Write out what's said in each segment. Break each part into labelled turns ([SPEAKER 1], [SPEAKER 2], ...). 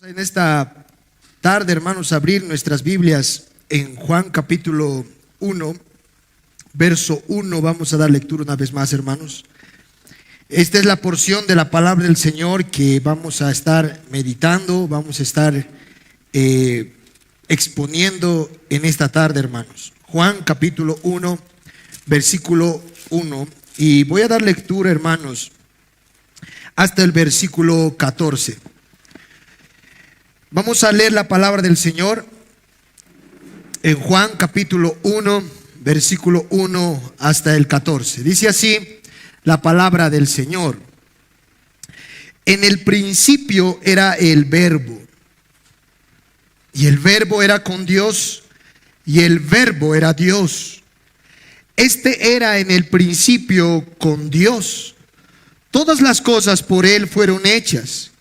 [SPEAKER 1] En esta tarde, hermanos, abrir nuestras Biblias en Juan capítulo 1, verso 1. Vamos a dar lectura una vez más, hermanos. Esta es la porción de la palabra del Señor que vamos a estar meditando, vamos a estar exponiendo en esta tarde, hermanos. Juan capítulo 1, versículo 1. Y voy a dar lectura, hermanos, hasta el versículo 14. Vamos a leer la palabra del Señor en Juan capítulo 1, versículo 1 hasta el 14. Dice así la palabra del Señor: en el principio era el Verbo, y el Verbo era con Dios, y el Verbo era Dios. Este era en el principio con Dios. Todas las cosas por Él fueron hechas,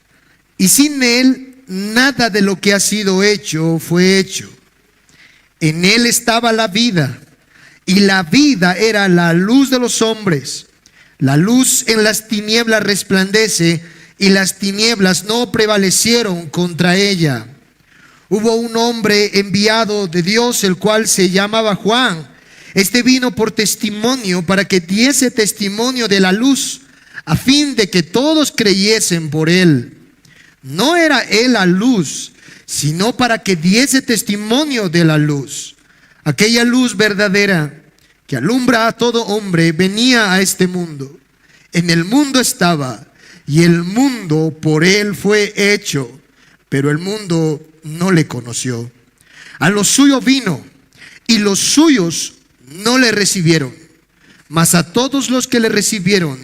[SPEAKER 1] y sin Él nada de lo que ha sido hecho fue hecho. En Él estaba la vida, y la vida era la luz de los hombres. La luz en las tinieblas resplandece, y las tinieblas no prevalecieron contra ella. Hubo un hombre enviado de Dios, el cual se llamaba Juan. Este vino por testimonio, para que diese testimonio de la luz, a fin de que todos creyesen por él. No era él la luz, sino para que diese testimonio de la luz. Aquella luz verdadera que alumbra a todo hombre venía a este mundo. En el mundo estaba, y el mundo por él fue hecho, pero el mundo no le conoció. A lo suyo vino, y los suyos no le recibieron. Mas a todos los que le recibieron,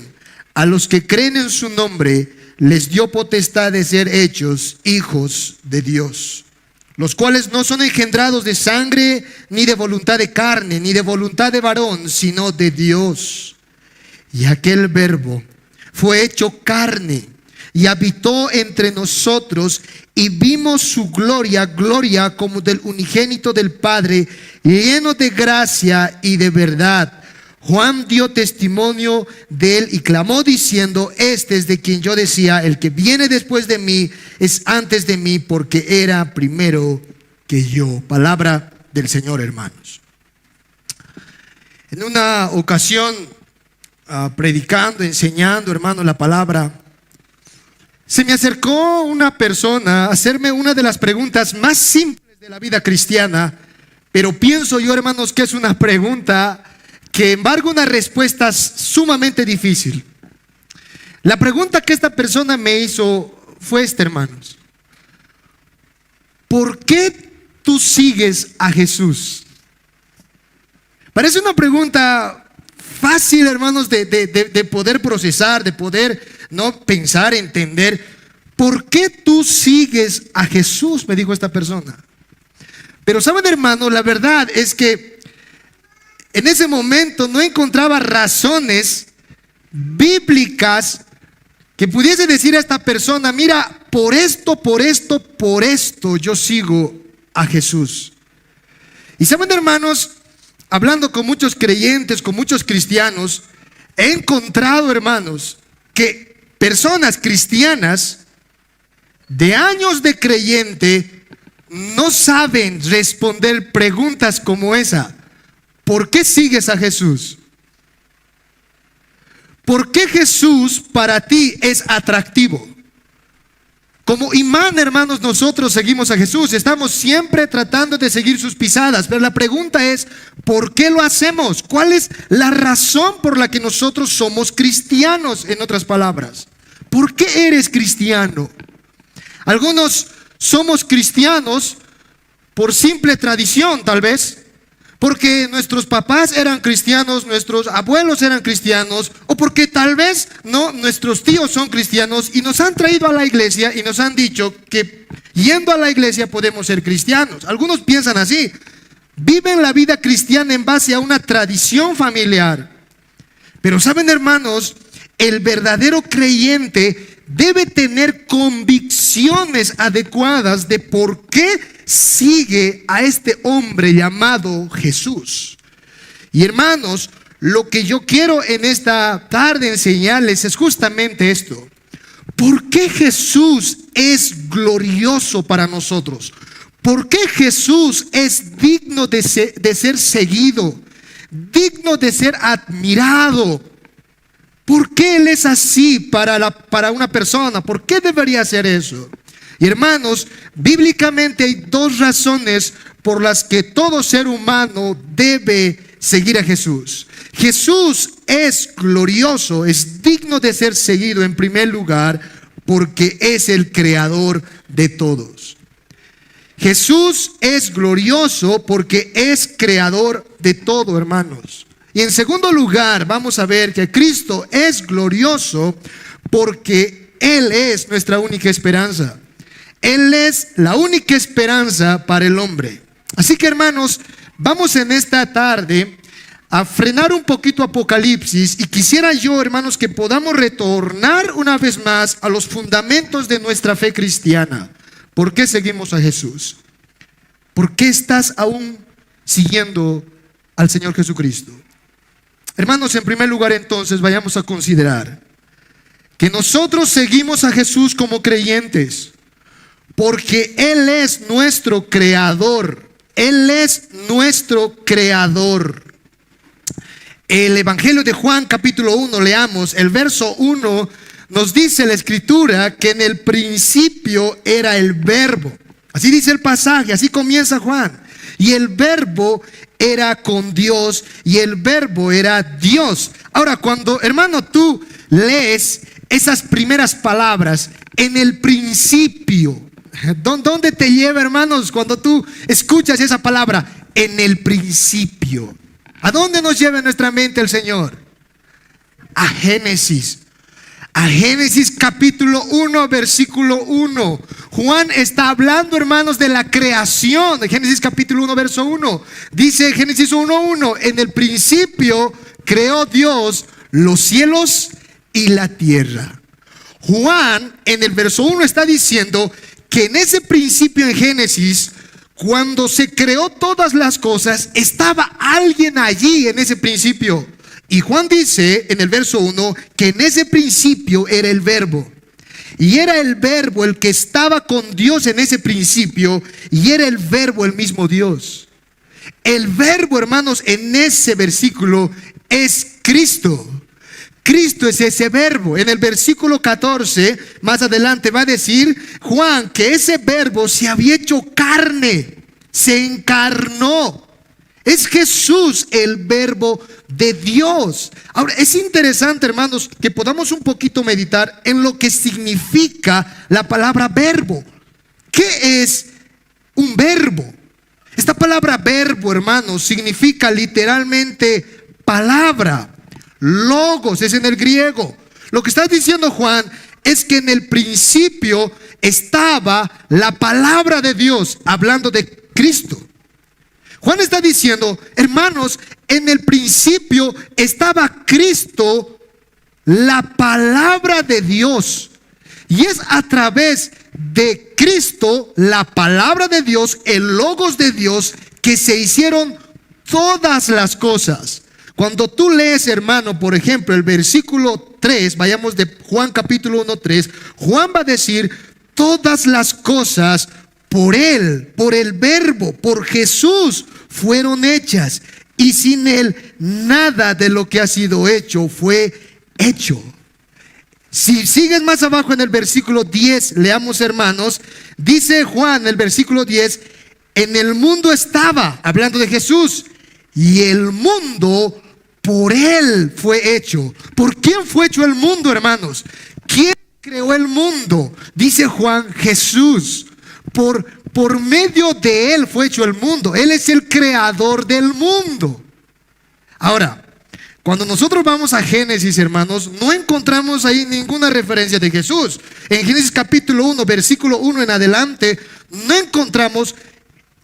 [SPEAKER 1] a los que creen en su nombre, les dio potestad de ser hechos hijos de Dios, los cuales no son engendrados de sangre, ni de voluntad de carne, ni de voluntad de varón, sino de Dios. Y aquel Verbo fue hecho carne, y habitó entre nosotros, y vimos su gloria, gloria como del unigénito del Padre, lleno de gracia y de verdad. Juan dio testimonio de él y clamó diciendo: este es de quien yo decía, el que viene después de mí es antes de mí, porque era primero que yo. Palabra del Señor, hermanos. En una ocasión, predicando, enseñando, hermanos, la palabra, se me acercó una persona a hacerme una de las preguntas más simples de la vida cristiana, pero pienso yo, hermanos, que es una pregunta que embarga una respuesta sumamente difícil. La pregunta que esta persona me hizo fue esta, hermanos: ¿por qué tú sigues a Jesús? Parece una pregunta fácil, hermanos, de poder procesar, de poder no pensar, entender. ¿Por qué tú sigues a Jesús?, me dijo esta persona. Pero saben, hermanos, la verdad es que en ese momento no encontraba razones bíblicas que pudiese decir a esta persona: mira, por esto yo sigo a Jesús. Y saben, hermanos, hablando con muchos creyentes, con muchos cristianos, he encontrado, hermanos, que personas cristianas de años de creyente no saben responder preguntas como esa. ¿Por qué sigues a Jesús? ¿Por qué Jesús para ti es atractivo? Como imán, hermanos, nosotros seguimos a Jesús. Estamos siempre tratando de seguir sus pisadas. Pero la pregunta es: ¿por qué lo hacemos? ¿Cuál es la razón por la que nosotros somos cristianos? En otras palabras, ¿por qué eres cristiano? Algunos somos cristianos por simple tradición, tal vez, porque nuestros papás eran cristianos, nuestros abuelos eran cristianos, o porque tal vez no, nuestros tíos son cristianos y nos han traído a la iglesia y nos han dicho que yendo a la iglesia podemos ser cristianos. Algunos piensan así, viven la vida cristiana en base a una tradición familiar. Pero saben, hermanos, el verdadero creyente debe tener convicciones adecuadas de por qué sigue a este hombre llamado Jesús. Y hermanos, lo que yo quiero en esta tarde enseñarles es justamente esto: ¿por qué Jesús es glorioso para nosotros? ¿Por qué Jesús es digno de ser seguido, digno de ser admirado? ¿Por qué Él es así para una persona? ¿Por qué debería ser eso? Y hermanos, bíblicamente hay dos razones por las que todo ser humano debe seguir a Jesús. Jesús es glorioso, es digno de ser seguido en primer lugar porque es el creador de todos. Jesús es glorioso porque es creador de todo, hermanos. Y en segundo lugar, vamos a ver que Cristo es glorioso porque Él es nuestra única esperanza. Él es la única esperanza para el hombre. Así que, hermanos, vamos en esta tarde a frenar un poquito Apocalipsis, y quisiera yo, hermanos, que podamos retornar una vez más a los fundamentos de nuestra fe cristiana. ¿Por qué seguimos a Jesús? ¿Por qué estás aún siguiendo al Señor Jesucristo? Hermanos, en primer lugar, entonces, vayamos a considerar que nosotros seguimos a Jesús como creyentes porque Él es nuestro creador. Él es nuestro creador. El Evangelio de Juan capítulo 1, leamos el verso 1, nos dice la Escritura que en el principio era el Verbo. Así dice el pasaje, así comienza Juan. Y el Verbo era con Dios y el Verbo era Dios. Ahora, cuando, hermano, tú lees esas primeras palabras, en el principio, ¿dónde te lleva, hermanos, cuando tú escuchas esa palabra? En el principio. ¿A dónde nos lleva en nuestra mente el Señor? A Génesis. A Génesis capítulo 1, versículo 1. Juan está hablando, hermanos, de la creación. De Génesis capítulo 1, verso 1. Dice Génesis 1:1: en el principio creó Dios los cielos y la tierra. Juan en el verso 1 está diciendo que en ese principio en Génesis, cuando se creó todas las cosas, estaba alguien allí en ese principio. Y Juan dice en el verso 1 que en ese principio era el Verbo. Y era el Verbo el que estaba con Dios en ese principio, y era el Verbo el mismo Dios. El Verbo, hermanos, en ese versículo es Cristo. Cristo es ese Verbo. En el versículo 14, más adelante, va a decir Juan que ese Verbo se había hecho carne, se encarnó. Es Jesús el Verbo de Dios. Ahora, es interesante, hermanos, que podamos un poquito meditar en lo que significa la palabra verbo. ¿Qué es un verbo? Esta palabra verbo, hermanos, significa literalmente palabra. Logos es en el griego. Lo que está diciendo Juan es que en el principio estaba la palabra de Dios, hablando de Cristo. Juan está diciendo, hermanos, en el principio estaba Cristo, la palabra de Dios. Y es a través de Cristo, la palabra de Dios, el logos de Dios, que se hicieron todas las cosas. Cuando tú lees, hermano, por ejemplo, el versículo 3, vayamos de Juan capítulo 1, 3, Juan va a decir, todas las cosas por Él, por el Verbo, por Jesús fueron hechas, y sin Él nada de lo que ha sido hecho fue hecho. Si sigues más abajo en el versículo 10, leamos, hermanos, dice Juan en el versículo 10, en el mundo estaba, hablando de Jesús, y el mundo por Él fue hecho. ¿Por quién fue hecho el mundo, hermanos? ¿Quién creó el mundo? Dice Juan, Jesús. Por medio de Él fue hecho el mundo. Él es el creador del mundo. Ahora, cuando nosotros vamos a Génesis, hermanos, no encontramos ahí ninguna referencia de Jesús. En Génesis capítulo 1, versículo 1 en adelante, no encontramos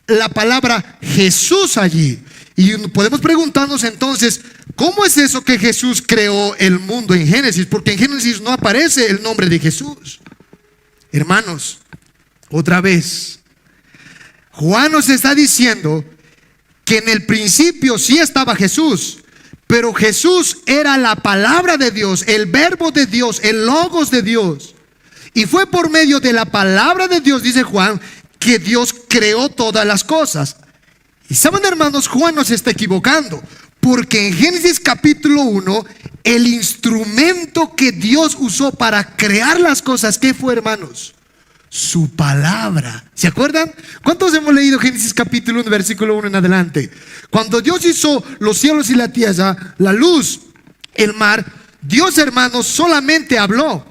[SPEAKER 1] la palabra Jesús allí. Y podemos preguntarnos entonces, ¿cómo es eso que Jesús creó el mundo en Génesis? Porque en Génesis no aparece el nombre de Jesús. Hermanos, otra vez, Juan nos está diciendo que en el principio sí estaba Jesús, pero Jesús era la palabra de Dios, el Verbo de Dios, el Logos de Dios. Y fue por medio de la palabra de Dios, dice Juan, que Dios creó todas las cosas. Y saben, hermanos, Juan no se está equivocando, porque en Génesis capítulo 1, el instrumento que Dios usó para crear las cosas, ¿qué fue, hermanos? Su palabra. ¿Se acuerdan? ¿Cuántos hemos leído Génesis capítulo 1, versículo 1 en adelante? Cuando Dios hizo los cielos y la tierra, la luz, el mar, Dios, hermanos, solamente habló.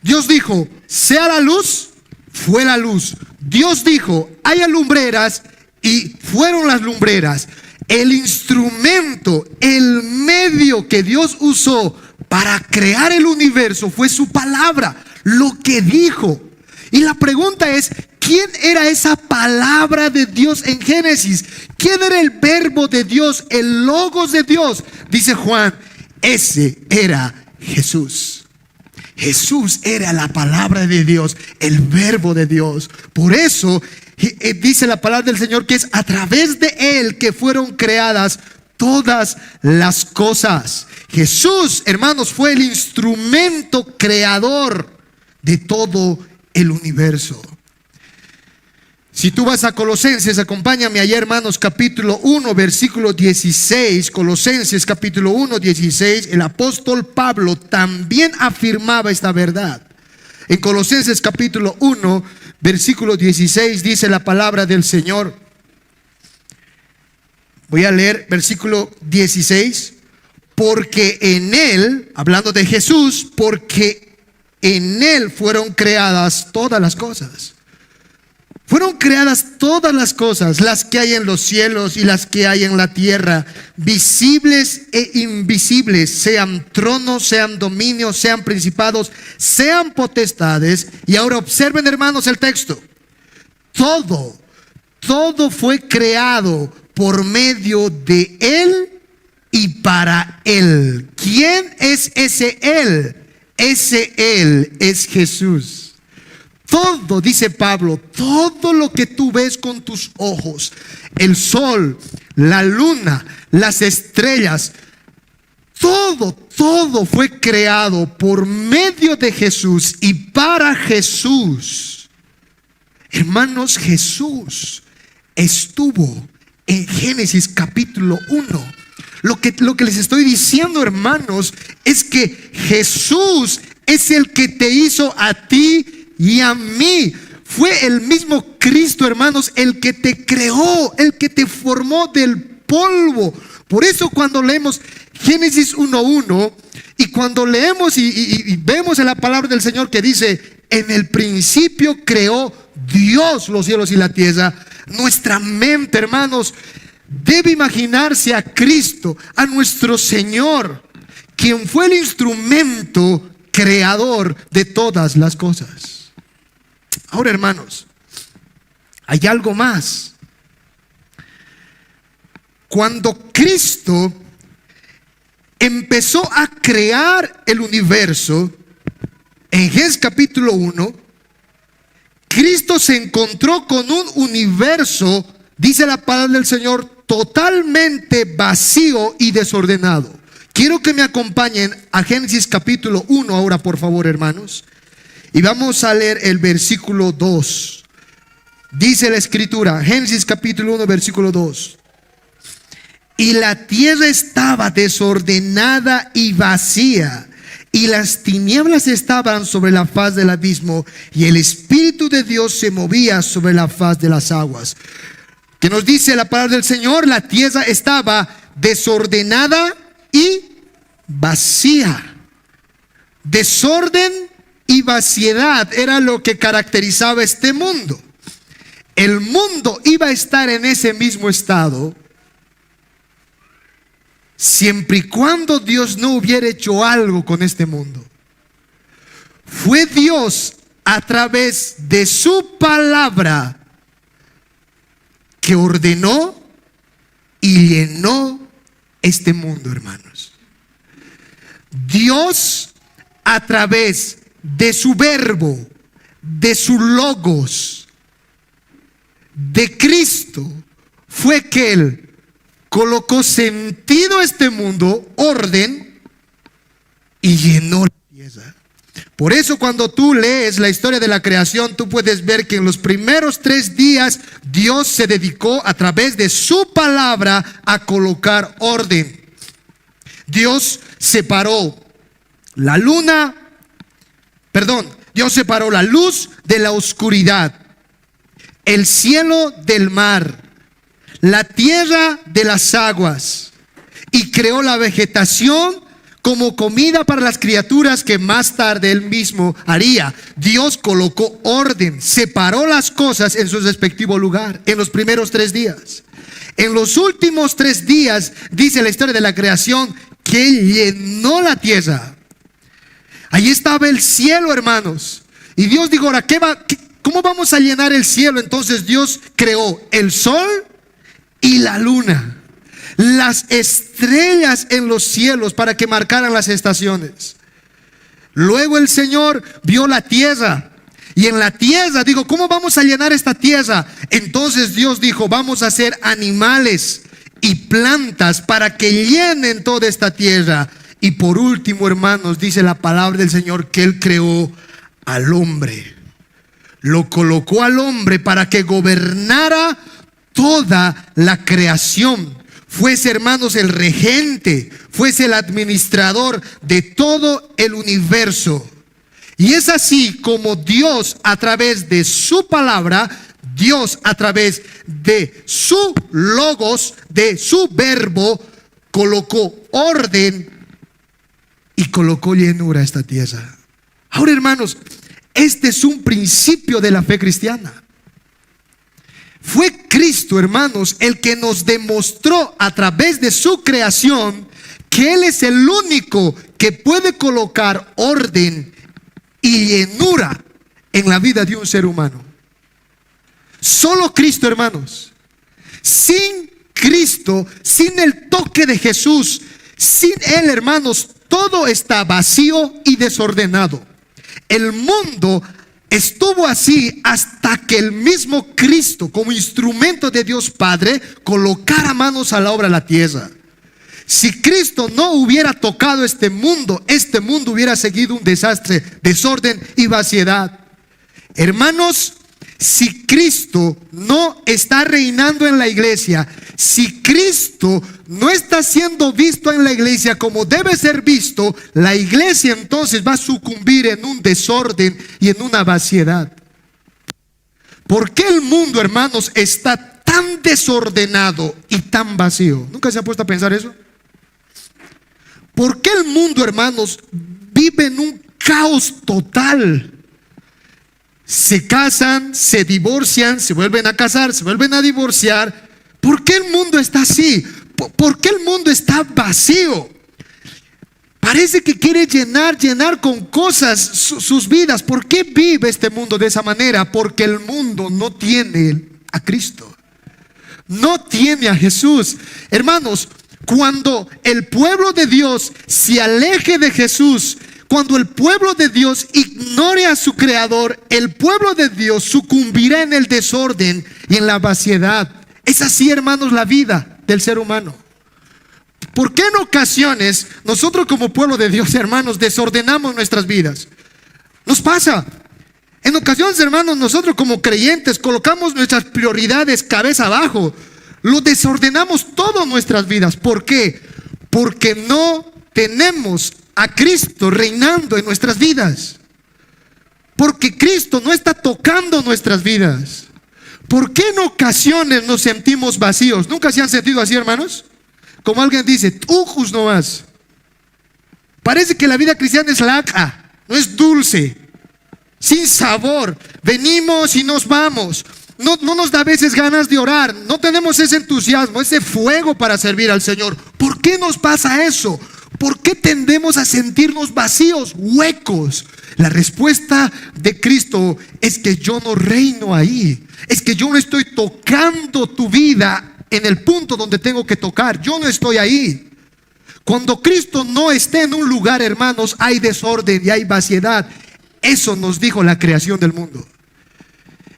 [SPEAKER 1] Dios dijo, sea la luz, fue la luz. Dios dijo, haya lumbreras, y fueron las lumbreras. El instrumento, el medio que Dios usó para crear el universo fue su palabra, lo que dijo. Y la pregunta es, ¿quién era esa palabra de Dios en Génesis? ¿Quién era el verbo de Dios, el logos de Dios? Dice Juan, ese era Jesús. Jesús era la palabra de Dios, el verbo de Dios. Por eso dice la palabra del Señor que es a través de Él que fueron creadas todas las cosas. Jesús, hermanos, fue el instrumento creador de todo el universo. Si tú vas a Colosenses, acompáñame allá, hermanos, capítulo 1, versículo 16. Colosenses capítulo 1, 16. El apóstol Pablo también afirmaba esta verdad. En Colosenses capítulo 1, versículo 16 dice la palabra del Señor. Voy a leer versículo 16. Porque en Él, hablando de Jesús, porque en Él fueron creadas todas las cosas. Fueron creadas todas las cosas, las que hay en los cielos y las que hay en la tierra, visibles e invisibles, sean tronos, sean dominios, sean principados, sean potestades. Y ahora observen, hermanos, el texto. Todo fue creado por medio de Él y para Él. ¿Quién es ese Él? Ese Él es Jesús. Todo, dice Pablo, todo lo que tú ves con tus ojos, el sol, la luna, las estrellas, todo fue creado por medio de Jesús y para Jesús. Hermanos, Jesús estuvo en Génesis capítulo 1. Lo que les estoy diciendo, hermanos, es que Jesús es el que te hizo a ti y a mí. Fue el mismo Cristo, hermanos, el que te creó, el que te formó del polvo. Por eso cuando leemos Génesis 1:1 y cuando leemos y vemos en la palabra del Señor que dice, en el principio creó Dios los cielos y la tierra, nuestra mente, hermanos, debe imaginarse a Cristo, a nuestro Señor, quien fue el instrumento creador de todas las cosas. Ahora, hermanos, hay algo más. Cuando Cristo empezó a crear el universo, en Génesis capítulo 1, Cristo se encontró con un universo, dice la palabra del Señor, totalmente vacío y desordenado. Quiero que me acompañen a Génesis capítulo 1 ahora, por favor, hermanos. Y vamos a leer el versículo 2. Dice la escritura, Génesis capítulo 1, versículo 2. Y la tierra estaba desordenada y vacía, y las tinieblas estaban sobre la faz del abismo, y el Espíritu de Dios se movía sobre la faz de las aguas. ¿Qué nos dice la palabra del Señor? La tierra estaba desordenada y vacía. Desorden y vaciedad era lo que caracterizaba este mundo. El mundo iba a estar en ese mismo estado siempre y cuando Dios no hubiera hecho algo con este mundo. Fue Dios a través de su palabra que ordenó y llenó este mundo, hermanos. Dios a través de su verbo, de su logos, de Cristo, fue que Él colocó sentido a este mundo, orden, y llenó la tierra. Por eso cuando tú lees la historia de la creación, tú puedes ver que en los primeros 3 días Dios se dedicó a través de su palabra a colocar orden. Dios separó la luz de la oscuridad, el cielo del mar, la tierra de las aguas, y creó la vegetación como comida para las criaturas que más tarde Él mismo haría. Dios colocó orden, separó las cosas en su respectivo lugar en los primeros 3 días. En los últimos 3 días, dice la historia de la creación, que Él llenó la tierra. Ahí estaba el cielo, hermanos. Y Dios dijo, ahora, ¿cómo vamos a llenar el cielo? Entonces Dios creó el sol y la luna, las estrellas en los cielos para que marcaran las estaciones. Luego el Señor vio la tierra, y en la tierra dijo, ¿cómo vamos a llenar esta tierra? Entonces Dios dijo, vamos a hacer animales y plantas para que llenen toda esta tierra. Y por último, hermanos, dice la palabra del Señor que Él creó al hombre. Lo colocó al hombre para que gobernara toda la creación. Fuese, hermanos, el regente, fuese el administrador de todo el universo. Y es así como Dios, a través de su palabra, Dios a través de su logos, de su verbo, colocó orden y colocó llenura a esta tierra. Ahora, hermanos, este es un principio de la fe cristiana. Fue Cristo, hermanos, el que nos demostró a través de su creación que Él es el único que puede colocar orden y llenura en la vida de un ser humano. Solo Cristo, hermanos. Sin Cristo, sin el toque de Jesús, sin Él, hermanos, todo está vacío y desordenado. El mundo estuvo así hasta que el mismo Cristo, como instrumento de Dios Padre, colocara manos a la obra de la tierra. Si Cristo no hubiera tocado este mundo hubiera seguido un desastre, desorden y vaciedad. Hermanos, si Cristo no está reinando en la iglesia, si Cristo no está siendo visto en la iglesia como debe ser visto, la iglesia entonces va a sucumbir en un desorden y en una vaciedad. ¿Por qué el mundo, hermanos, está tan desordenado y tan vacío? ¿Nunca se ha puesto a pensar eso? ¿Por qué el mundo, hermanos, vive en un caos total? Se casan, se divorcian, se vuelven a casar, se vuelven a divorciar. ¿Por qué el mundo está así? ¿Por qué el mundo está vacío? Parece que quiere llenar con cosas sus vidas. ¿Por qué vive este mundo de esa manera? Porque el mundo no tiene a Cristo, no tiene a Jesús. Hermanos, cuando el pueblo de Dios se aleje de Jesús, cuando el pueblo de Dios ignore a su creador, el pueblo de Dios sucumbirá en el desorden y en la vaciedad. Es así, hermanos, la vida del ser humano. ¿Por qué en ocasiones nosotros como pueblo de Dios, hermanos, desordenamos nuestras vidas? Nos pasa. En ocasiones, hermanos, nosotros como creyentes colocamos nuestras prioridades cabeza abajo. Lo desordenamos todas nuestras vidas. ¿Por qué? Porque no tenemos a Cristo reinando en nuestras vidas. Porque Cristo no está tocando nuestras vidas. ¿Por qué en ocasiones nos sentimos vacíos? ¿Nunca se han sentido así, hermanos? Como alguien dice, ujus nomás. Parece que la vida cristiana es laca, no es dulce, sin sabor. Venimos y nos vamos. No nos da a veces ganas de orar. No tenemos ese entusiasmo, ese fuego para servir al Señor. ¿Por qué nos pasa eso? ¿Por qué tendemos a sentirnos vacíos, huecos? La respuesta de Cristo es que yo no reino ahí. Es que yo no estoy tocando tu vida en el punto donde tengo que tocar. Yo no estoy ahí. Cuando Cristo no esté en un lugar, hermanos, hay desorden y hay vaciedad. Eso nos dijo la creación del mundo.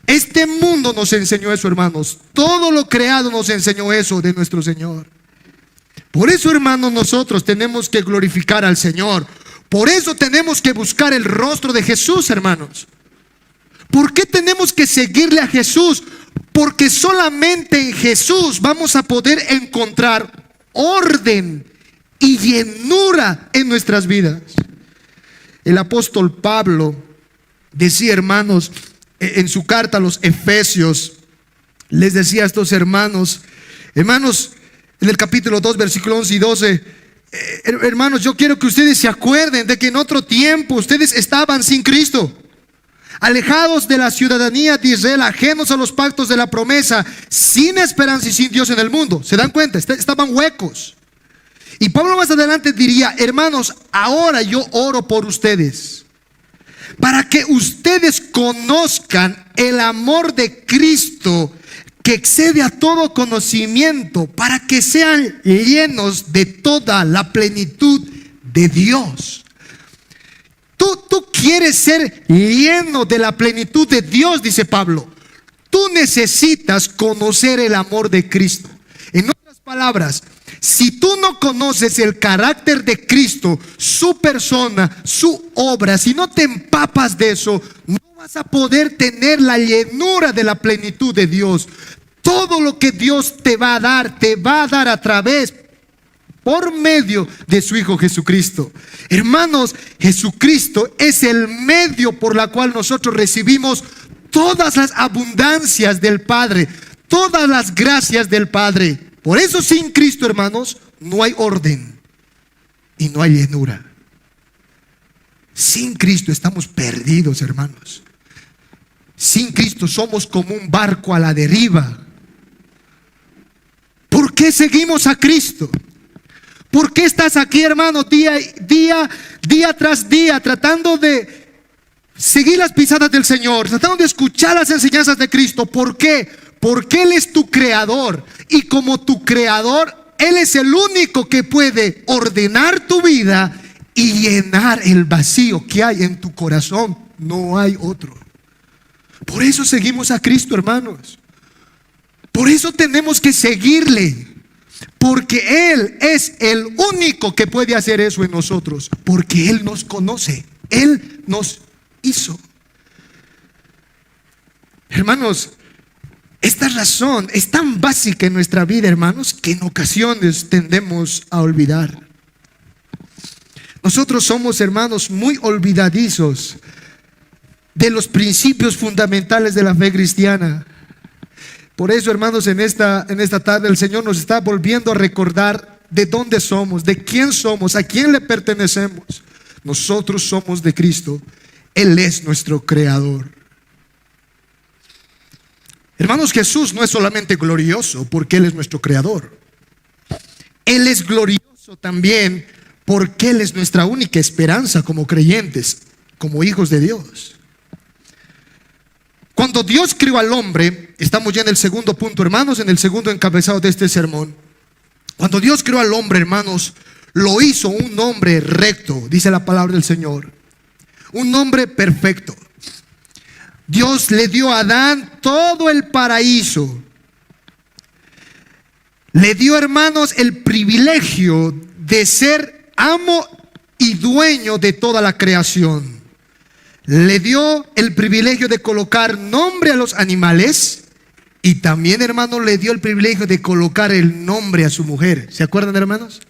[SPEAKER 1] Este mundo nos enseñó eso, hermanos. Todo lo creado nos enseñó eso de nuestro Señor. Por eso, hermanos, nosotros tenemos que glorificar al Señor, Por eso tenemos que buscar el rostro de Jesús, hermanos. ¿Por qué tenemos que seguirle a Jesús? Porque solamente en Jesús vamos a poder encontrar orden y llenura en nuestras vidas. El apóstol Pablo decía, hermanos, en su carta a los Efesios, les decía a estos hermanos, en el capítulo 2, versículo 11 y 12, hermanos, yo quiero que ustedes se acuerden de que en otro tiempo ustedes estaban sin Cristo, alejados de la ciudadanía de Israel, ajenos a los pactos de la promesa, sin esperanza y sin Dios en el mundo. ¿Se dan cuenta? Estaban huecos. Y Pablo más adelante diría, hermanos, ahora yo oro por ustedes, para que ustedes conozcan el amor de Cristo, que excede a todo conocimiento, para que sean llenos de toda la plenitud de Dios. Tú quieres ser lleno de la plenitud de Dios, dice Pablo. Tú necesitas conocer el amor de Cristo. En otras palabras, si tú no conoces el carácter de Cristo, su persona, su obra, si no te empapas de eso, no vas a poder tener la llenura de la plenitud de Dios. Todo lo que Dios te va a dar a través, por medio de su Hijo Jesucristo. Hermanos, Jesucristo es el medio por la cual nosotros recibimos todas las abundancias del Padre, todas las gracias del Padre. Por eso sin Cristo, hermanos, no hay orden y no hay llenura. Sin Cristo estamos perdidos, hermanos. Sin Cristo somos como un barco a la deriva. ¿Por qué seguimos a Cristo? ¿Por qué estás aquí, hermano, día tras día, tratando de seguir las pisadas del Señor, tratando de escuchar las enseñanzas de Cristo? ¿Por qué? Porque Él es tu creador, y como tu creador, Él es el único que puede ordenar tu vida y llenar el vacío que hay en tu corazón. No hay otro. Por eso seguimos a Cristo, hermanos. Por eso tenemos que seguirle, porque Él es el único que puede hacer eso en nosotros, porque Él nos conoce, Él nos hizo. Hermanos, esta razón es tan básica en nuestra vida, hermanos, que en ocasiones tendemos a olvidar. Nosotros somos, hermanos, muy olvidadizos de los principios fundamentales de la fe cristiana. Por eso, hermanos, en esta tarde el Señor nos está volviendo a recordar de dónde somos, de quién somos, a quién le pertenecemos. Nosotros somos de Cristo. Él es nuestro creador. Hermanos, Jesús no es solamente glorioso porque Él es nuestro creador. Él es glorioso también porque Él es nuestra única esperanza como creyentes, como hijos de Dios. Cuando Dios creó al hombre, estamos ya en el segundo punto, hermanos, en el segundo encabezado de este sermón. Cuando Dios creó al hombre, hermanos, lo hizo un hombre recto, dice la palabra del Señor. Un hombre perfecto. Dios le dio a Adán todo el paraíso. Le dio, hermanos, el privilegio de ser amo y dueño de toda la creación. Le dio el privilegio de colocar nombre a los animales. Y también, hermanos, le dio el privilegio de colocar el nombre a su mujer. ¿Se acuerdan, hermanos?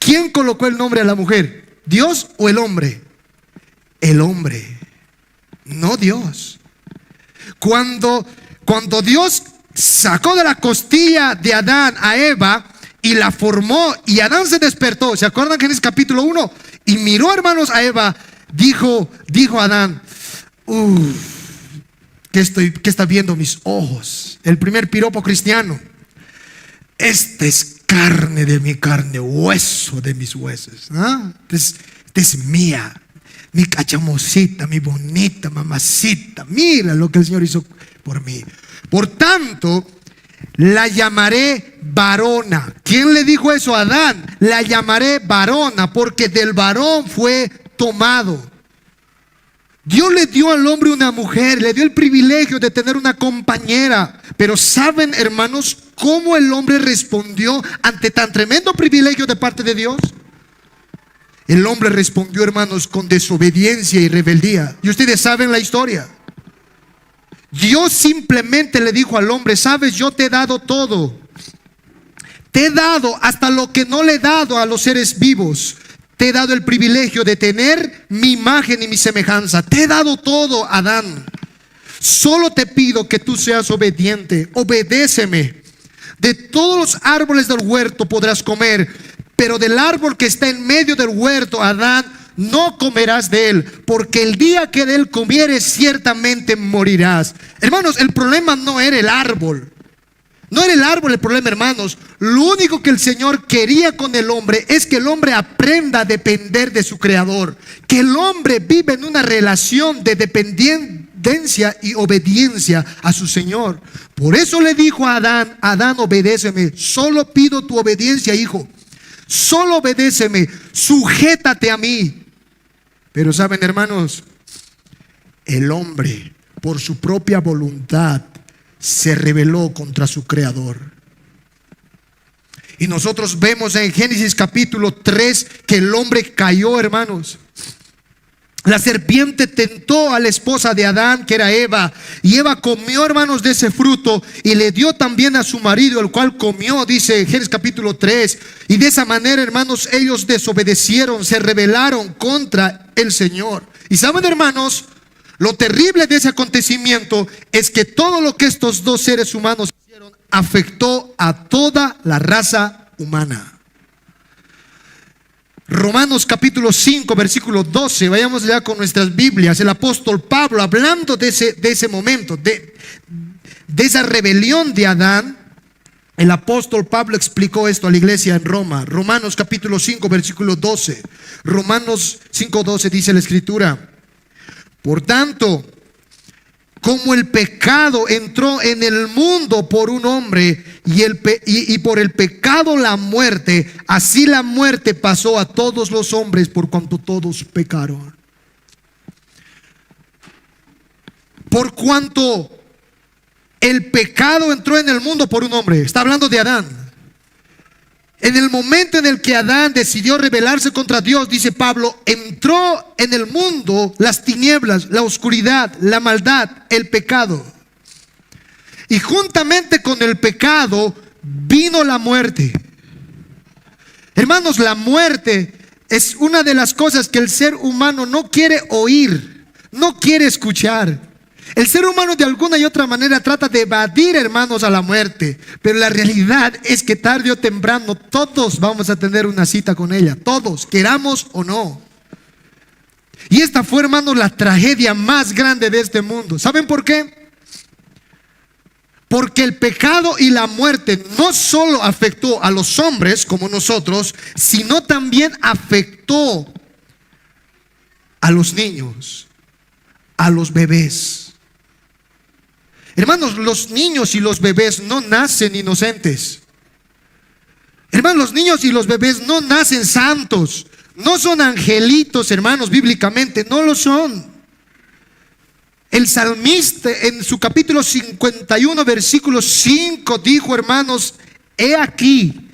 [SPEAKER 1] ¿Quién colocó el nombre a la mujer? ¿Dios o el hombre? El hombre, no Dios. Cuando Dios sacó de la costilla de Adán a Eva y la formó, y Adán se despertó. ¿Se acuerdan que en ese capítulo 1? Y miró, hermanos, a Eva. Dijo Adán, ¿qué está viendo mis ojos? El primer piropo cristiano. Esta es carne de mi carne, hueso de mis huesos, ¿no? Esta es mía, mi cachamosita, mi bonita mamacita. Mira lo que el Señor hizo por mí. Por tanto, la llamaré varona. ¿Quién le dijo eso a Adán? La llamaré varona, porque del varón fue tomado. Dios le dio al hombre una mujer, le dio el privilegio de tener una compañera. Pero ¿saben, hermanos, cómo el hombre respondió ante tan tremendo privilegio de parte de Dios? El hombre respondió, hermanos, con desobediencia y rebeldía. Y ustedes saben la historia. Dios simplemente le dijo al hombre: sabes, yo te he dado todo. Te he dado hasta lo que no le he dado a los seres vivos. Te he dado el privilegio de tener mi imagen y mi semejanza. Te he dado todo, Adán. Solo te pido que tú seas obediente. Obedéceme. De todos los árboles del huerto podrás comer, pero del árbol que está en medio del huerto, Adán, no comerás de él, porque el día que de él comieres ciertamente morirás. Hermanos, el problema no era el árbol. No era el árbol el problema, hermanos. Lo único que el Señor quería con el hombre es que el hombre aprenda a depender de su Creador. Que el hombre vive en una relación de dependencia y obediencia a su Señor. Por eso le dijo a Adán: Adán, obedéceme. Solo pido tu obediencia, hijo. Solo obedéceme. Sujétate a mí. Pero saben, hermanos, el hombre, por su propia voluntad, se rebeló contra su Creador. Y nosotros vemos en Génesis capítulo 3 que el hombre cayó, hermanos. La serpiente tentó a la esposa de Adán, que era Eva, y Eva comió, hermanos, de ese fruto y le dio también a su marido, el cual comió, dice Génesis capítulo 3. Y de esa manera, hermanos, ellos desobedecieron, se rebelaron contra el Señor. Y saben, hermanos, lo terrible de ese acontecimiento es que todo lo que estos dos seres humanos hicieron afectó a toda la raza humana. Romanos capítulo 5 versículo 12, vayamos ya con nuestras Biblias. El apóstol Pablo, hablando de ese momento, de esa rebelión de Adán, el apóstol Pablo explicó esto a la iglesia en Roma. Romanos capítulo 5 versículo 12. Romanos 5:12 dice la escritura: por tanto, como el pecado entró en el mundo por un hombre, y por el pecado la muerte, así la muerte pasó a todos los hombres por cuanto todos pecaron. Por cuanto el pecado entró en el mundo por un hombre, está hablando de Adán. En el momento en el que Adán decidió rebelarse contra Dios, dice Pablo, entró en el mundo las tinieblas, la oscuridad, la maldad, el pecado. Y juntamente con el pecado vino la muerte. Hermanos, la muerte es una de las cosas que el ser humano no quiere oír, no quiere escuchar. El ser humano de alguna y otra manera trata de evadir, hermanos, a la muerte. Pero la realidad es que tarde o temprano todos vamos a tener una cita con ella. Todos, queramos o no. Y esta fue, hermanos, la tragedia más grande de este mundo. ¿Saben por qué? Porque el pecado y la muerte no solo afectó a los hombres como nosotros, sino también afectó a los niños, a los bebés. Hermanos, los niños y los bebés no nacen inocentes. Hermanos, los niños y los bebés no nacen santos. No son angelitos, hermanos, bíblicamente, no lo son. El salmista en su capítulo 51, versículo 5 dijo, hermanos: he aquí,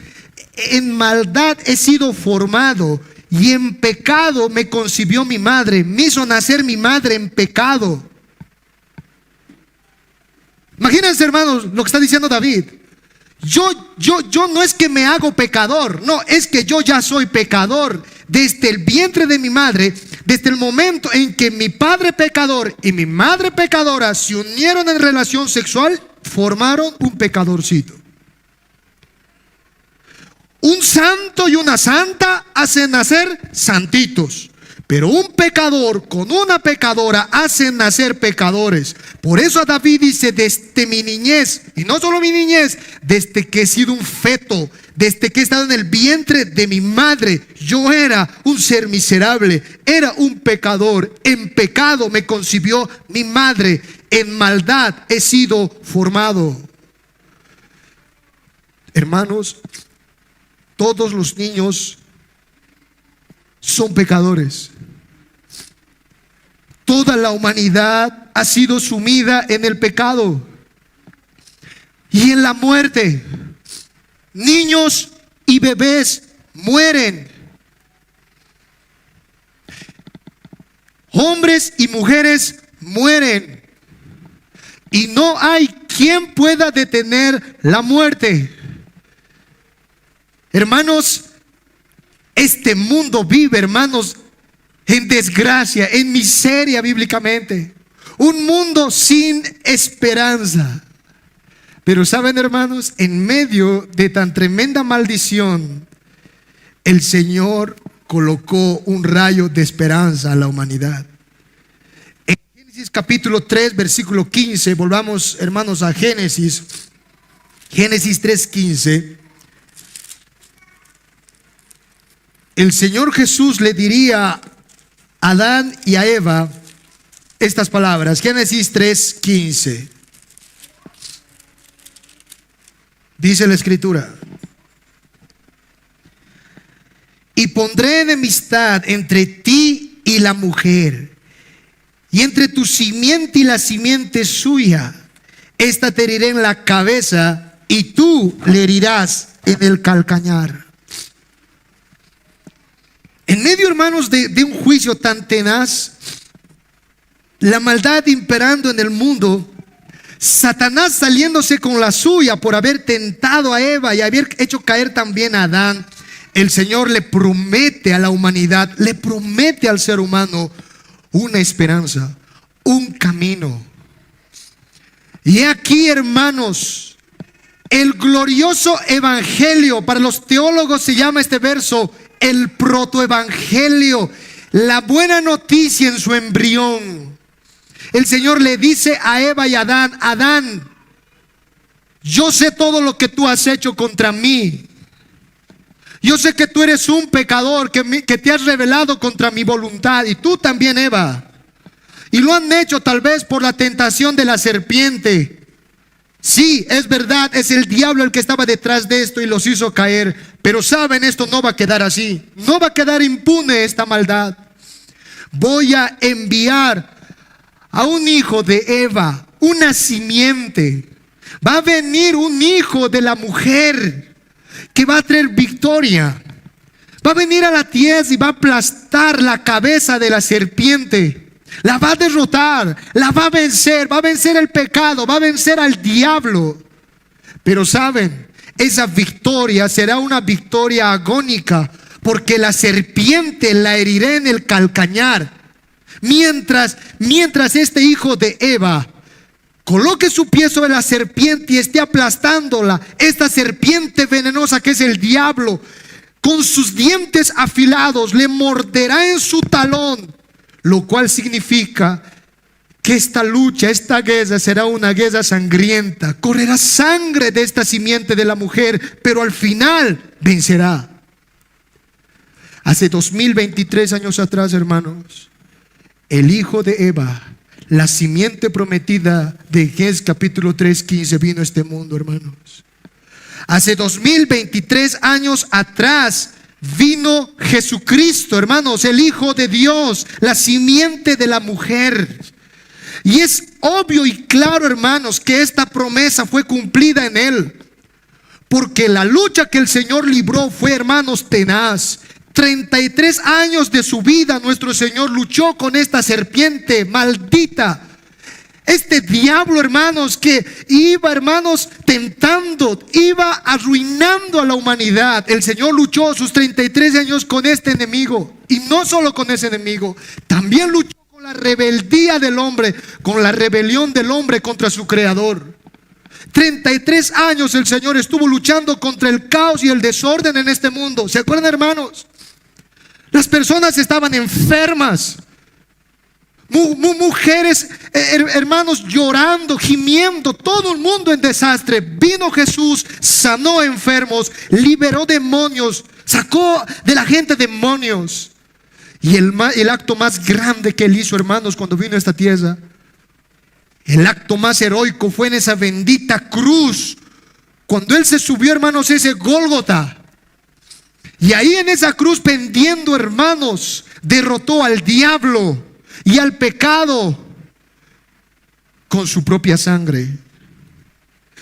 [SPEAKER 1] en maldad he sido formado, y en pecado me concibió mi madre. Me hizo nacer mi madre en pecado. Imagínense, hermanos, lo que está diciendo David. Yo no es que me hago pecador, no, es que yo ya soy pecador. Desde el vientre de mi madre, desde el momento en que mi padre pecador y mi madre pecadora se unieron en relación sexual, formaron un pecadorcito. Un santo y una santa hacen nacer santitos, pero un pecador con una pecadora hacen nacer pecadores. Por eso a David dice: desde mi niñez, y no solo mi niñez, desde que he sido un feto, desde que he estado en el vientre de mi madre, yo era un ser miserable, era un pecador. En pecado me concibió mi madre, en maldad he sido formado. Hermanos, todos los niños son pecadores. Toda la humanidad ha sido sumida en el pecado y en la muerte. Niños y bebés mueren. Hombres y mujeres mueren, y no hay quien pueda detener la muerte. Hermanos, este mundo vive, hermanos, en desgracia, en miseria bíblicamente. Un mundo sin esperanza. Pero saben, hermanos, en medio de tan tremenda maldición, el Señor colocó un rayo de esperanza a la humanidad. En Génesis capítulo 3, versículo 15, volvamos, hermanos, a Génesis 3:15. El Señor Jesús le diría a Adán y a Eva estas palabras. Génesis 3:15. Dice la Escritura: y pondré enemistad entre ti y la mujer, y entre tu simiente y la simiente suya. Esta te herirá en la cabeza, y tú le herirás en el calcañar. En medio, hermanos, de un juicio tan tenaz, la maldad imperando en el mundo, Satanás saliéndose con la suya por haber tentado a Eva y haber hecho caer también a Adán, el Señor le promete a la humanidad, le promete al ser humano una esperanza, un camino. Y aquí, hermanos, el glorioso evangelio, para los teólogos se llama este verso el protoevangelio, la buena noticia en su embrión. El Señor le dice a Eva y a Adán: Adán, yo sé todo lo que tú has hecho contra mí. Yo sé que tú eres un pecador, que te has rebelado contra mi voluntad. Y tú también, Eva. Y lo han hecho tal vez por la tentación de la serpiente. Sí, es verdad, es el diablo el que estaba detrás de esto y los hizo caer. Pero saben, esto no va a quedar así. No va a quedar impune esta maldad. Voy a enviar a un hijo de Eva, una simiente. Va a venir un hijo de la mujer que va a traer victoria. Va a venir a la tierra y va a aplastar la cabeza de la serpiente. La va a derrotar, la va a vencer el pecado, va a vencer al diablo. Pero saben, esa victoria será una victoria agónica, porque la serpiente la herirá en el calcañar. Mientras este hijo de Eva coloque su pie sobre la serpiente y esté aplastándola, esta serpiente venenosa que es el diablo, con sus dientes afilados le morderá en su talón, lo cual significa que esta lucha, esta guerra será una guerra sangrienta. Correrá sangre de esta simiente de la mujer, pero al final vencerá. Hace 2023 años atrás, hermanos, el hijo de Eva, la simiente prometida de Génesis capítulo 3:15, vino a este mundo, hermanos. Hace 2023 años atrás vino Jesucristo, hermanos, el Hijo de Dios, la simiente de la mujer. Y es obvio y claro, hermanos, que esta promesa fue cumplida en Él, porque la lucha que el Señor libró fue, hermanos, tenaz. 33 años de su vida nuestro Señor luchó con esta serpiente maldita. Este diablo, hermanos, que iba, hermanos, tentando, iba arruinando a la humanidad. El Señor luchó sus 33 años con este enemigo. Y no solo con ese enemigo, también luchó con la rebeldía del hombre, con la rebelión del hombre contra su creador. 33 años el Señor estuvo luchando contra el caos y el desorden en este mundo. ¿Se acuerdan, hermanos? Las personas estaban enfermas. Mujeres, hermanos, llorando, gimiendo, todo el mundo en desastre. Vino Jesús, sanó enfermos, liberó demonios, sacó de la gente demonios. Y el acto más grande que Él hizo, hermanos, cuando vino a esta tierra, el acto más heroico, fue en esa bendita cruz. Cuando Él se subió, hermanos, ese Gólgota. Y ahí en esa cruz pendiendo, hermanos, derrotó al diablo y al pecado con su propia sangre.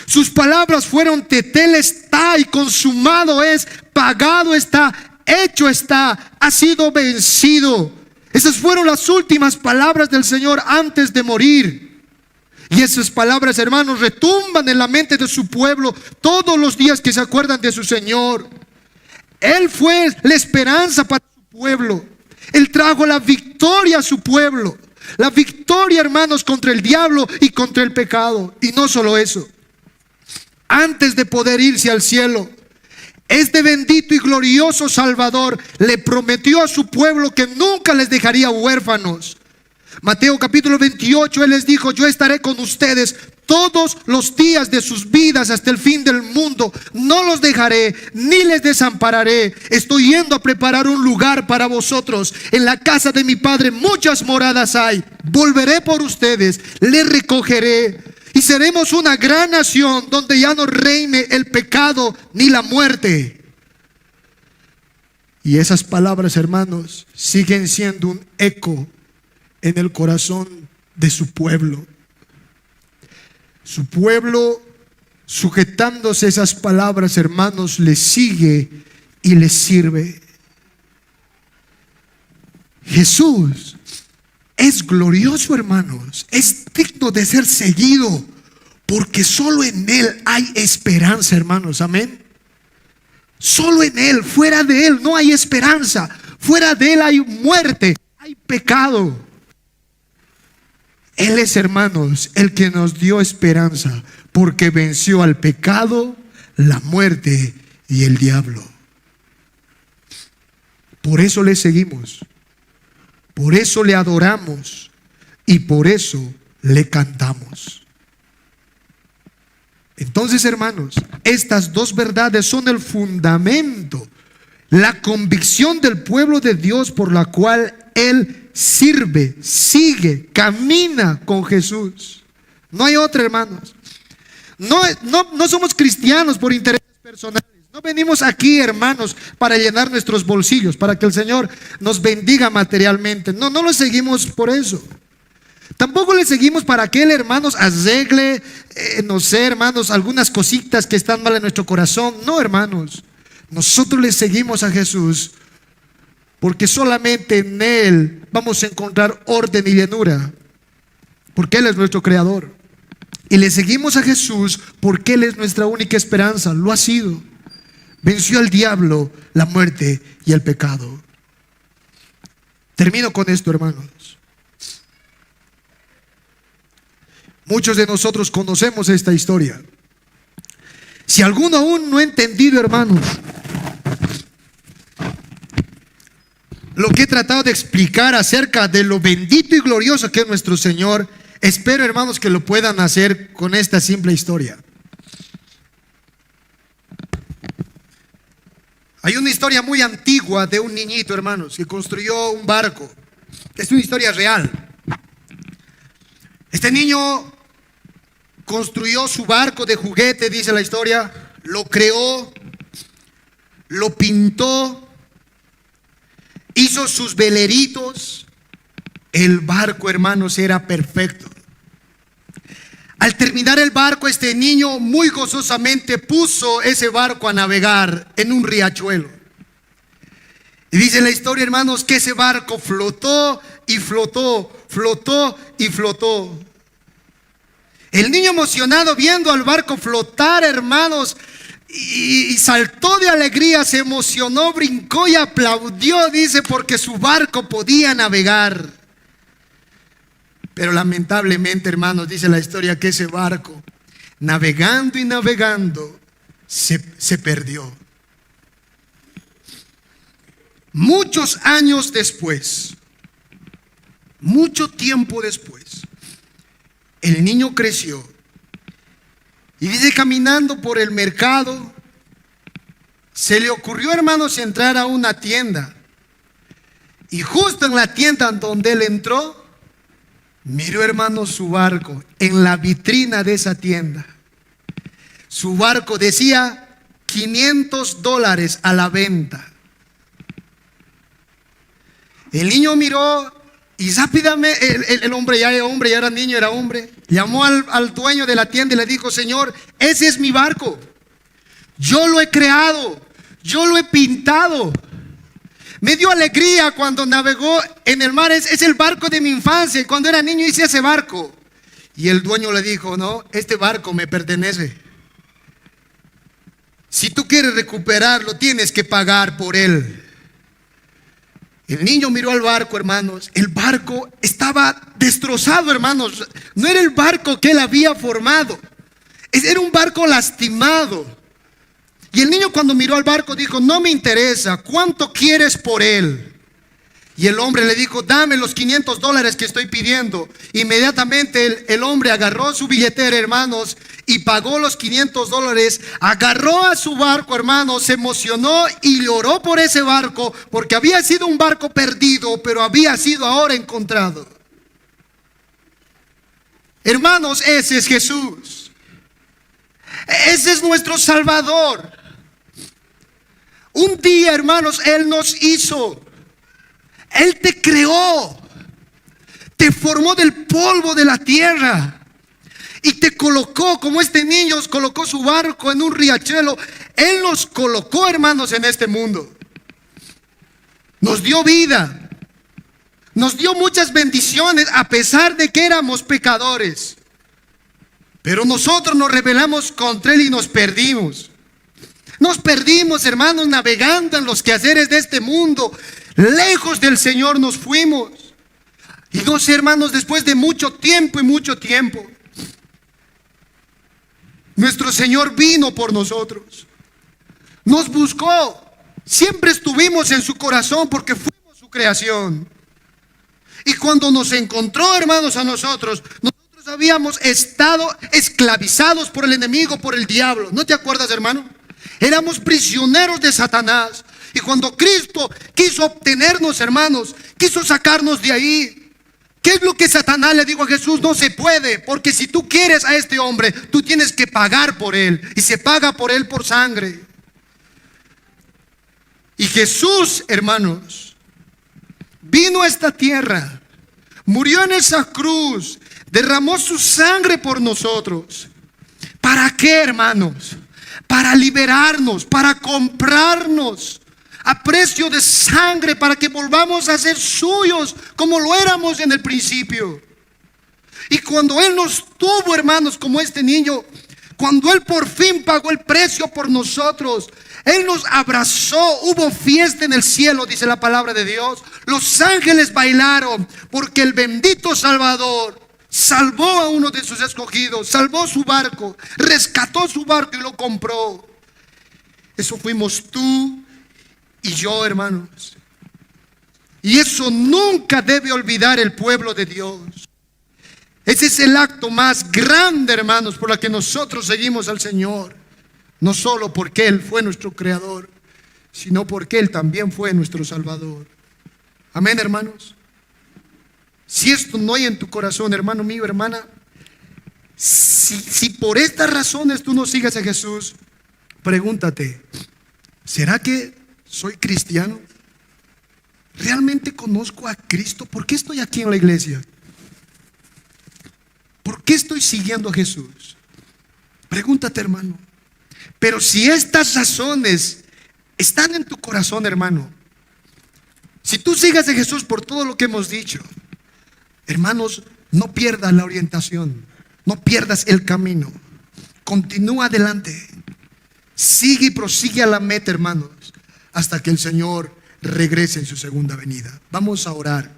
[SPEAKER 1] Sus palabras fueron: tetelestai, y consumado es, pagado está, hecho está, ha sido vencido. Esas fueron las últimas palabras del Señor antes de morir. Y esas palabras, hermanos, retumban en la mente de su pueblo todos los días que se acuerdan de su Señor. Él fue la esperanza para su pueblo. Él trajo la victoria a su pueblo. La victoria, hermanos, contra el diablo y contra el pecado. Y no solo eso. Antes de poder irse al cielo, este bendito y glorioso Salvador le prometió a su pueblo que nunca les dejaría huérfanos. Mateo capítulo 28, Él les dijo: yo estaré con ustedes todos los días de sus vidas hasta el fin del mundo. No los dejaré ni les desampararé. Estoy yendo a preparar un lugar para vosotros. En la casa de mi Padre muchas moradas hay. Volveré por ustedes, les recogeré y seremos una gran nación donde ya no reine el pecado ni la muerte. Y esas palabras, hermanos, siguen siendo un eco en el corazón de su pueblo. Su pueblo, sujetándose a esas palabras, hermanos, le sigue y le sirve. Jesús es glorioso, hermanos. Es digno de ser seguido, porque solo en Él hay esperanza, hermanos. Amén. Solo en Él, fuera de Él no hay esperanza. Fuera de Él hay muerte, hay pecado. Él es, hermanos, el que nos dio esperanza, porque venció al pecado, la muerte y el diablo. Por eso le seguimos, por eso le adoramos y por eso le cantamos. Entonces, hermanos, estas dos verdades son el fundamento, la convicción del pueblo de Dios por la cual Él sirve, sigue, camina con Jesús. No hay otra, hermanos. No somos cristianos por intereses personales. No venimos aquí, hermanos, para llenar nuestros bolsillos, para que el Señor nos bendiga materialmente. No lo seguimos por eso. Tampoco le seguimos para que Él, hermanos, arregle, no sé, hermanos, algunas cositas que están mal en nuestro corazón. No, hermanos. Nosotros le seguimos a Jesús porque solamente en Él vamos a encontrar orden y llenura, porque Él es nuestro creador. Y le seguimos a Jesús porque Él es nuestra única esperanza. Lo ha sido. Venció al diablo, la muerte y el pecado. Termino con esto, hermanos. Muchos de nosotros conocemos esta historia. Si alguno aún no ha entendido, hermanos, lo que he tratado de explicar acerca de lo bendito y glorioso que es nuestro Señor, espero, hermanos, que lo puedan hacer con esta simple historia. Hay una historia muy antigua de un niñito, hermanos, que construyó un barco. Es una historia real. Este niño construyó su barco de juguete, dice la historia. Lo creó, lo pintó, hizo sus veleritos. El barco, hermanos, era perfecto. Al terminar el barco, este niño muy gozosamente puso ese barco a navegar en un riachuelo. Y dice la historia, hermanos, que ese barco flotó y flotó, flotó y flotó. El niño, emocionado viendo al barco flotar, hermanos, y saltó de alegría, se emocionó, brincó y aplaudió, dice, porque su barco podía navegar. Pero lamentablemente, hermanos, dice la historia que ese barco, navegando y navegando, se perdió. Muchos años después, mucho tiempo después, el niño creció y dice, caminando por el mercado, se le ocurrió, hermanos, entrar a una tienda. Y justo en la tienda donde él entró, miró, hermanos, su barco en la vitrina de esa tienda. Su barco decía $500 a la venta. El niño miró y rápidamente, el hombre ya era niño, era hombre. Llamó al dueño de la tienda y le dijo, Señor, ese es mi barco. Yo lo he creado, yo lo he pintado. Me dio alegría cuando navegó en el mar. Es el barco de mi infancia. Cuando era niño hice ese barco. Y el dueño le dijo, no, este barco me pertenece. Si tú quieres recuperarlo, tienes que pagar por él. El niño miró al barco, hermanos. El barco estaba destrozado, hermanos. No era el barco que él había formado. Era un barco lastimado. Y el niño, cuando miró al barco, dijo, no me interesa, ¿cuánto quieres por él? Y el hombre le dijo, dame los $500 que estoy pidiendo. Inmediatamente el hombre agarró su billetera, hermanos, y pagó los $500. Agarró a su barco, hermanos, se emocionó y lloró por ese barco, porque había sido un barco perdido, pero había sido ahora encontrado. Hermanos, ese es Jesús. Ese es nuestro Salvador. Un día, hermanos, Él nos hizo. Él te creó, te formó del polvo de la tierra y te colocó, como este niño colocó su barco en un riachuelo. Él nos colocó, hermanos, en este mundo. Nos dio vida, nos dio muchas bendiciones a pesar de que éramos pecadores. Pero nosotros nos rebelamos contra Él y nos perdimos. Nos perdimos, hermanos, navegando en los quehaceres de este mundo. Lejos del Señor nos fuimos. Y no sé, hermanos, después de mucho tiempo, nuestro Señor vino por nosotros. Nos buscó. Siempre estuvimos en su corazón porque fuimos su creación. Y cuando nos encontró, hermanos, a nosotros habíamos estado esclavizados por el enemigo, por el diablo. ¿No te acuerdas, hermano? Éramos prisioneros de Satanás. Y cuando Cristo quiso obtenernos, hermanos, quiso sacarnos de ahí, ¿qué es lo que Satanás le dijo a Jesús? No se puede, porque si tú quieres a este hombre, tú tienes que pagar por él. Y se paga por él por sangre. Y Jesús, hermanos, vino a esta tierra, murió en esa cruz, derramó su sangre por nosotros. ¿Para qué, hermanos? Para liberarnos, para comprarnos a precio de sangre, para que volvamos a ser suyos como lo éramos en el principio. Y cuando Él nos tuvo, hermanos, como este niño, cuando Él por fin pagó el precio por nosotros, Él nos abrazó, hubo fiesta en el cielo, dice la palabra de Dios. Los ángeles bailaron porque el bendito Salvador salvó a uno de sus escogidos, salvó su barco, rescató su barco y lo compró. Eso fuimos tú y yo, hermanos. Y eso nunca debe olvidar el pueblo de Dios. Ese es el acto más grande, hermanos, por la que nosotros seguimos al Señor. No solo porque Él fue nuestro creador, sino porque Él también fue nuestro Salvador. Amén, hermanos. Si esto no hay en tu corazón, hermano mío, hermana, si por estas razones tú no sigas a Jesús, pregúntate, ¿será que soy cristiano? ¿Realmente conozco a Cristo? ¿Por qué estoy aquí en la iglesia? ¿Por qué estoy siguiendo a Jesús? Pregúntate, hermano. Pero si estas razones están en tu corazón, hermano, si tú sigas a Jesús por todo lo que hemos dicho, hermanos, no pierdas la orientación, no pierdas el camino. Continúa adelante. Sigue y prosigue a la meta, hermanos, hasta que el Señor regrese en su segunda venida. Vamos a orar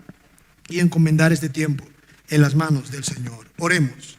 [SPEAKER 1] y encomendar este tiempo en las manos del Señor. Oremos.